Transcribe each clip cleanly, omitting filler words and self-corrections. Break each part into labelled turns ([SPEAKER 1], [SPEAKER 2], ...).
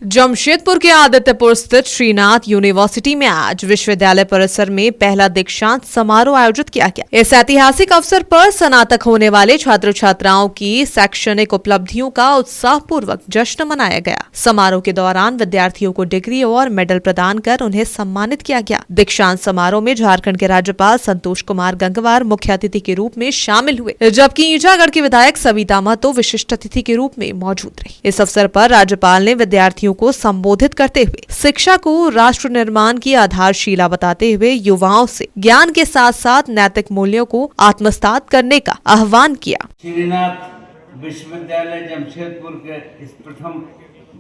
[SPEAKER 1] जमशेदपुर के आदित्यपुर स्थित श्रीनाथ यूनिवर्सिटी में आज विश्वविद्यालय परिसर में पहला दीक्षांत समारोह आयोजित किया गया। इस ऐतिहासिक अवसर पर स्नातक होने वाले छात्र छात्राओं की शैक्षणिक उपलब्धियों का उत्साहपूर्वक जश्न मनाया गया। समारोह के दौरान विद्यार्थियों को डिग्री और मेडल प्रदान कर उन्हें सम्मानित किया गया। दीक्षांत समारोह में झारखंड के राज्यपाल संतोष कुमार गंगवार मुख्य अतिथि के रूप में शामिल हुए, जबकि ईंचागढ़ की विधायक सविता महतो विशिष्ट अतिथि के रूप में मौजूद रही। इस अवसर पर राज्यपाल ने विद्यार्थियों को संबोधित करते हुए शिक्षा को राष्ट्र निर्माण की आधारशिला बताते हुए युवाओं से ज्ञान के साथ साथ नैतिक मूल्यों को आत्मसात करने का आह्वान किया।
[SPEAKER 2] श्रीनाथ विश्वविद्यालय जमशेदपुर के इस प्रथम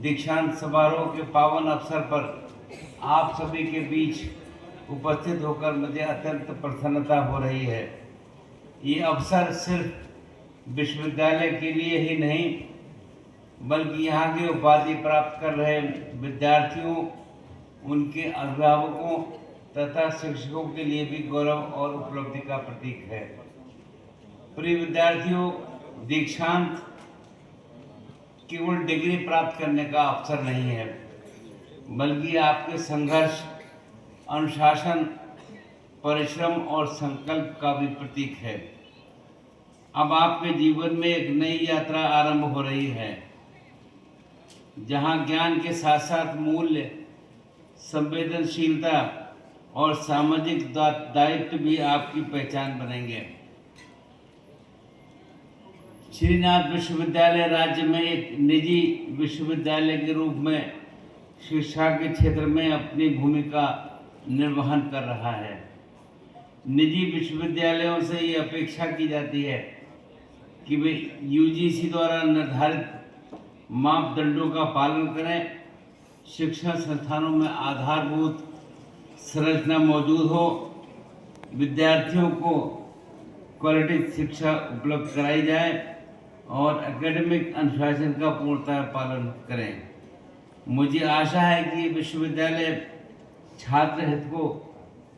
[SPEAKER 2] दीक्षांत समारोह के पावन अवसर पर आप सभी के बीच उपस्थित होकर मुझे अत्यंत प्रसन्नता हो रही है। ये अवसर सिर्फ विश्वविद्यालय के लिए ही नहीं बल्कि यहाँ के उपाधि प्राप्त कर रहे विद्यार्थियों, उनके अभिभावकों तथा शिक्षकों के लिए भी गौरव और उपलब्धि का प्रतीक है। प्रिय विद्यार्थियों, दीक्षांत केवल डिग्री प्राप्त करने का अवसर नहीं है, बल्कि आपके संघर्ष, अनुशासन, परिश्रम और संकल्प का भी प्रतीक है। अब आपके जीवन में एक नई यात्रा आरंभ हो रही है, जहां ज्ञान के साथ साथ मूल्य, संवेदनशीलता और सामाजिक दायित्व भी आपकी पहचान बनेंगे। श्रीनाथ विश्वविद्यालय राज्य में एक निजी विश्वविद्यालय के रूप में शिक्षा के क्षेत्र में अपनी भूमिका निर्वहन कर रहा है। निजी विश्वविद्यालयों से ये अपेक्षा की जाती है कि वे यूजीसी द्वारा निर्धारित मापदंडों का पालन करें, शिक्षण संस्थानों में आधारभूत संरचना मौजूद हो, विद्यार्थियों को क्वालिटी शिक्षा उपलब्ध कराई जाए और एकेडमिक अनुशासन का पूर्णतः पालन करें। मुझे आशा है कि विश्वविद्यालय छात्र हित को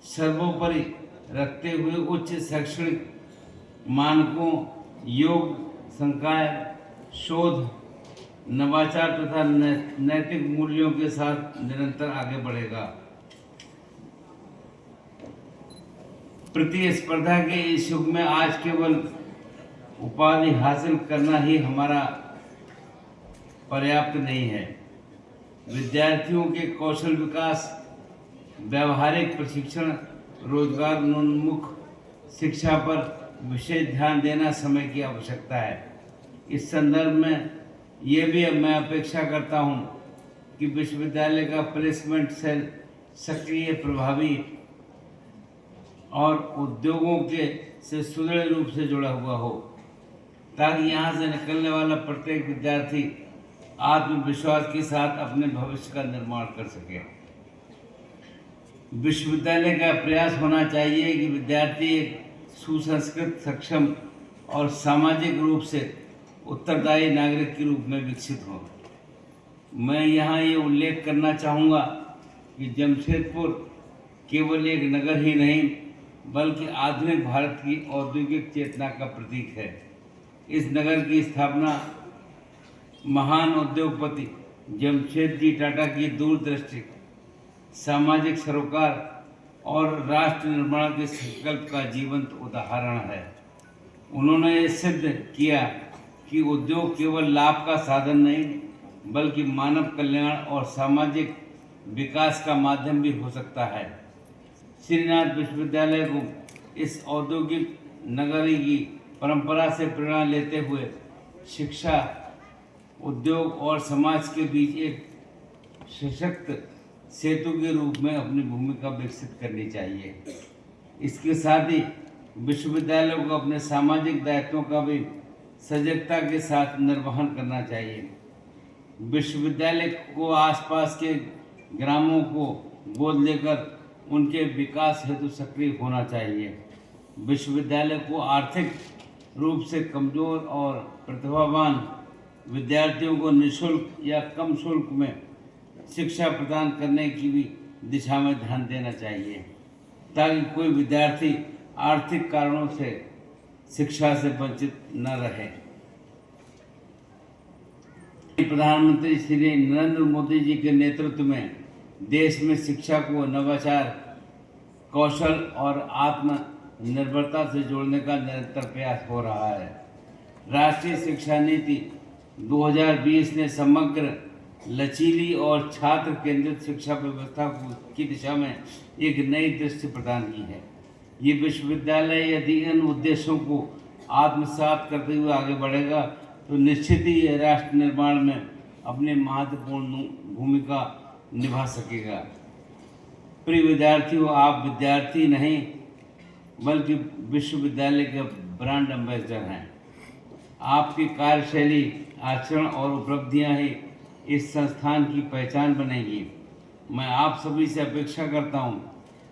[SPEAKER 2] सर्वोपरि रखते हुए उच्च शैक्षणिक मानकों, योग संकाय, शोध, नवाचार तथा नैतिक मूल्यों के साथ निरंतर आगे बढ़ेगा। प्रतिस्पर्धा के इस युग में आज केवल उपाधि हासिल करना ही हमारा पर्याप्त नहीं है। विद्यार्थियों के कौशल विकास, व्यावहारिक प्रशिक्षण, रोजगारोन्मुख शिक्षा पर विशेष ध्यान देना समय की आवश्यकता है। इस संदर्भ में ये भी मैं अपेक्षा करता हूँ कि विश्वविद्यालय का प्लेसमेंट सेल सक्रिय, प्रभावी और उद्योगों के से सुदृढ़ रूप से जुड़ा हुआ हो, ताकि यहाँ से निकलने वाला प्रत्येक विद्यार्थी आत्मविश्वास के साथ अपने भविष्य का निर्माण कर सके। विश्वविद्यालय का प्रयास होना चाहिए कि विद्यार्थी एक सुसंस्कृत, सक्षम और सामाजिक रूप से उत्तरदायी नागरिक के रूप में विकसित हो। मैं यहाँ ये उल्लेख करना चाहूँगा कि जमशेदपुर केवल एक नगर ही नहीं बल्कि आधुनिक भारत की औद्योगिक चेतना का प्रतीक है। इस नगर की स्थापना महान उद्योगपति जमशेद जी टाटा की दूरदृष्टि, सामाजिक सरोकार और राष्ट्र निर्माण के संकल्प का जीवंत उदाहरण है। उन्होंने ये सिद्ध किया कि उद्योग केवल लाभ का साधन नहीं बल्कि मानव कल्याण और सामाजिक विकास का माध्यम भी हो सकता है। श्रीनाथ विश्वविद्यालय को इस औद्योगिक नगरी की परंपरा से प्रेरणा लेते हुए शिक्षा, उद्योग और समाज के बीच एक सशक्त सेतु के रूप में अपनी भूमिका विकसित करनी चाहिए। इसके साथ ही विश्वविद्यालयों को अपने सामाजिक दायित्वों का भी सजगता के साथ निर्वहन करना चाहिए। विश्वविद्यालय को आसपास के ग्रामों को गोद लेकर उनके विकास हेतु सक्रिय होना चाहिए। विश्वविद्यालय को आर्थिक रूप से कमजोर और प्रतिभावान विद्यार्थियों को निःशुल्क या कम शुल्क में शिक्षा प्रदान करने की भी दिशा में ध्यान देना चाहिए, ताकि कोई विद्यार्थी आर्थिक कारणों से शिक्षा से वंचित न रहे। प्रधानमंत्री श्री नरेंद्र मोदी जी के नेतृत्व में देश में शिक्षा को नवाचार, कौशल और आत्मनिर्भरता से जोड़ने का निरंतर प्रयास हो रहा है। राष्ट्रीय शिक्षा नीति 2020 ने समग्र, लचीली और छात्र केंद्रित शिक्षा व्यवस्था की दिशा में एक नई दृष्टि प्रदान की है। ये विश्वविद्यालय यदि इन उद्देश्यों को आत्मसात करते हुए आगे बढ़ेगा तो निश्चित ही यह राष्ट्र निर्माण में अपनी महत्वपूर्ण भूमिका निभा सकेगा। प्रिय विद्यार्थियों, आप विद्यार्थी नहीं बल्कि विश्वविद्यालय के ब्रांड एम्बेसडर हैं। आपकी कार्यशैली, आचरण और उपलब्धियां ही इस संस्थान की पहचान बनेंगी। मैं आप सभी से अपेक्षा करता हूं,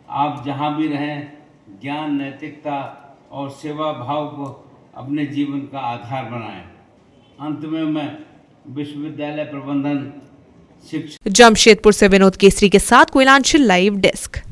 [SPEAKER 2] आप जहां भी रहें ज्ञान, नैतिकता और सेवा भाव को अपने जीवन का आधार बनाएं। अंत में मैं विश्वविद्यालय प्रबंधन शिक्षा
[SPEAKER 1] जमशेदपुर से विनोद केसरी के साथ कोयलांचल लाइव डेस्क।